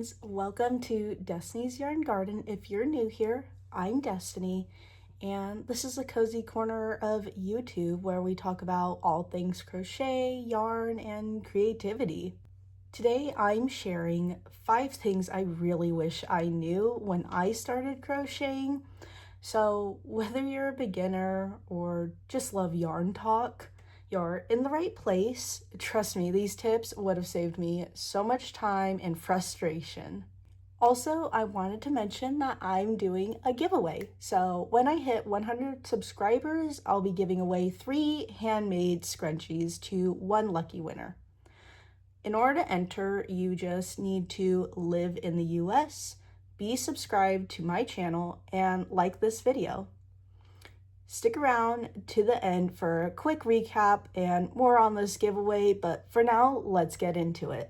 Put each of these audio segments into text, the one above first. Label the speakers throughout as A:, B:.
A: friends, welcome to Destiny's Yarn Garden. If you're new here, I'm Destiny, and this is a cozy corner of YouTube where we talk about all things crochet, yarn, and creativity. Today I'm sharing 5 things I really wish I knew when I started crocheting. So whether you're a beginner or just love yarn talk, you're in the right place. Trust me, these tips would have saved me so much time and frustration. Also, I wanted to mention that I'm doing a giveaway. So when I hit 100 subscribers, I'll be giving away 3 handmade scrunchies to one lucky winner. In order to enter, you just need to live in the US, be subscribed to my channel, and like this video. Stick around to the end for a quick recap and more on this giveaway, but for now, let's get into it.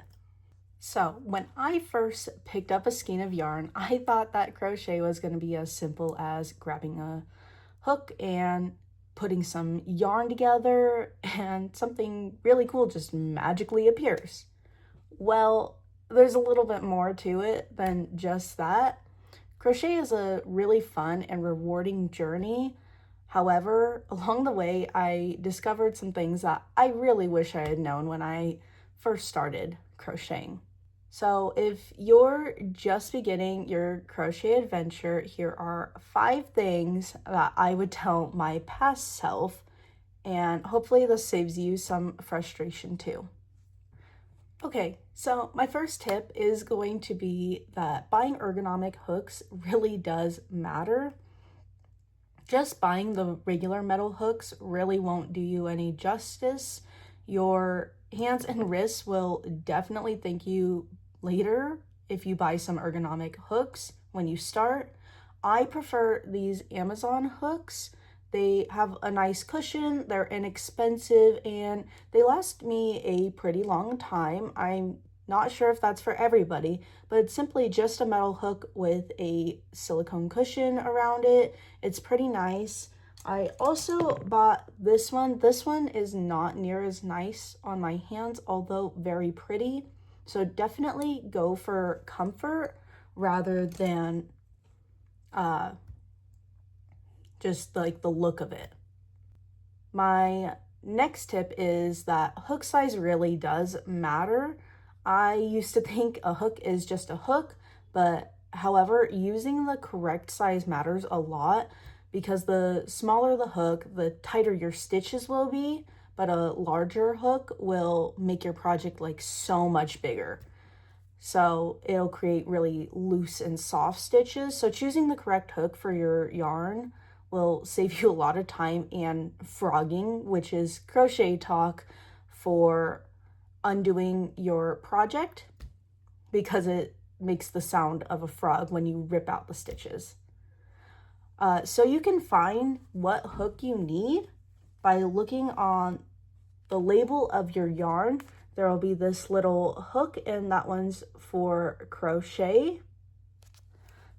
A: So when I first picked up a skein of yarn, I thought that crochet was going to be as simple as grabbing a hook and putting some yarn together and something really cool just magically appears. Well, there's a little bit more to it than just that. Crochet is a really fun and rewarding journey. However, along the way, I discovered some things that I really wish I had known when I first started crocheting. So if you're just beginning your crochet adventure, here are 5 things that I would tell my past self, and hopefully this saves you some frustration too. Okay, so my first tip is going to be that buying ergonomic hooks really does matter. Just buying the regular metal hooks really won't do you any justice. Your hands and wrists will definitely thank you later if you buy some ergonomic hooks when you start. I prefer these Amazon hooks. They have a nice cushion, they're inexpensive, and they last me a pretty long time. I'm not sure if that's for everybody, but it's simply just a metal hook with a silicone cushion around it. It's pretty nice. I also bought this one. This one is not near as nice on my hands, although very pretty. So definitely go for comfort rather than just like the look of it. My next tip is that hook size really does matter. I used to think a hook is just a hook, but however, using the correct size matters a lot because the smaller the hook, the tighter your stitches will be, but a larger hook will make your project like so much bigger. So it'll create really loose and soft stitches. So choosing the correct hook for your yarn will save you a lot of time and frogging, which is crochet talk for undoing your project because it makes the sound of a frog when you rip out the stitches. So you can find what hook you need by looking on the label of your yarn. There will be this little hook, and that one's for crochet.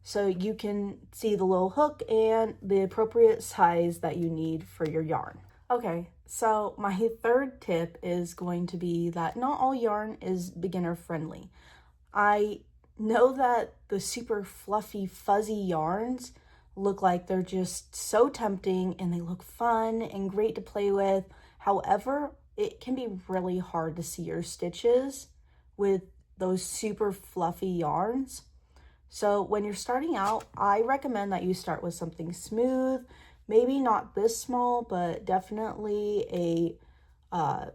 A: So you can see the little hook and the appropriate size that you need for your yarn. Okay, so my third tip is going to be that not all yarn is beginner friendly. I know that the super fluffy, fuzzy yarns look like they're just so tempting and they look fun and great to play with. However, it can be really hard to see your stitches with those super fluffy yarns. So when you're starting out, I recommend that you start with something smooth, maybe not this small, but definitely a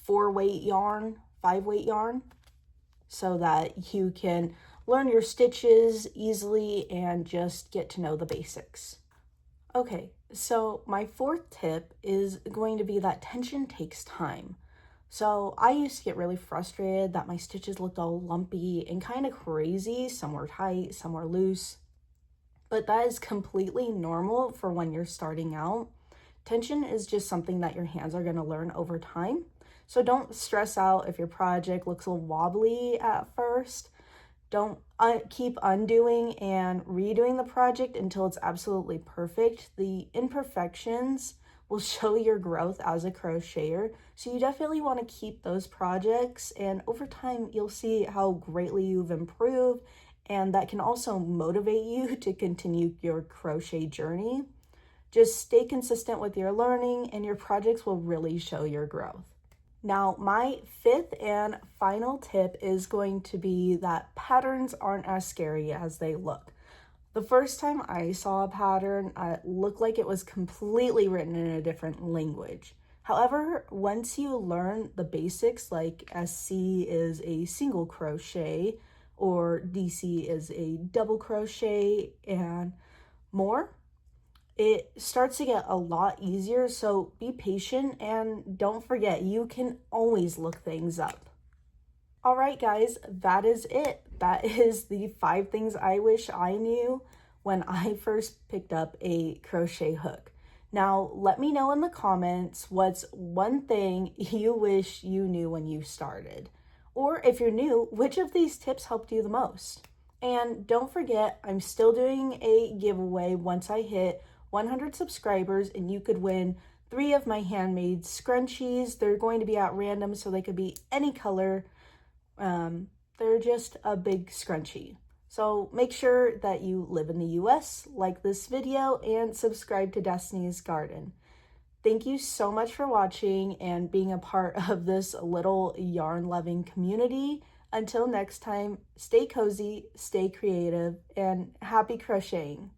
A: 4-weight yarn, 5-weight yarn, so that you can learn your stitches easily and just get to know the basics. Okay, so my 4th tip is going to be that tension takes time. So I used to get really frustrated that my stitches looked all lumpy and kind of crazy. Some were tight, some were loose. But that is completely normal for when you're starting out. Tension is just something that your hands are going to learn over time. So don't stress out if your project looks a little wobbly at first. Don't keep undoing and redoing the project until it's absolutely perfect. The imperfections will show your growth as a crocheter. So you definitely want to keep those projects, and over time you'll see how greatly you've improved, and that can also motivate you to continue your crochet journey. Just stay consistent with your learning and your projects will really show your growth. Now, my fifth and final tip is going to be that patterns aren't as scary as they look. The first time I saw a pattern, it looked like it was completely written in a different language. However, once you learn the basics, like SC is a single crochet or DC is a double crochet and more, it starts to get a lot easier. So be patient and don't forget, you can always look things up. All right, guys, that is it. That is the 5 things I wish I knew when I first picked up a crochet hook. Now, let me know in the comments what's one thing you wish you knew when you started. Or if you're new, which of these tips helped you the most? And don't forget, I'm still doing a giveaway once I hit 100 subscribers, and you could win 3 of my handmade scrunchies. They're going to be at random, so they could be any color. They're just a big scrunchie. So make sure that you live in the US, like this video, and subscribe to Destiny's Garden. Thank you so much for watching and being a part of this little yarn-loving community. Until next time, stay cozy, stay creative, and happy crocheting.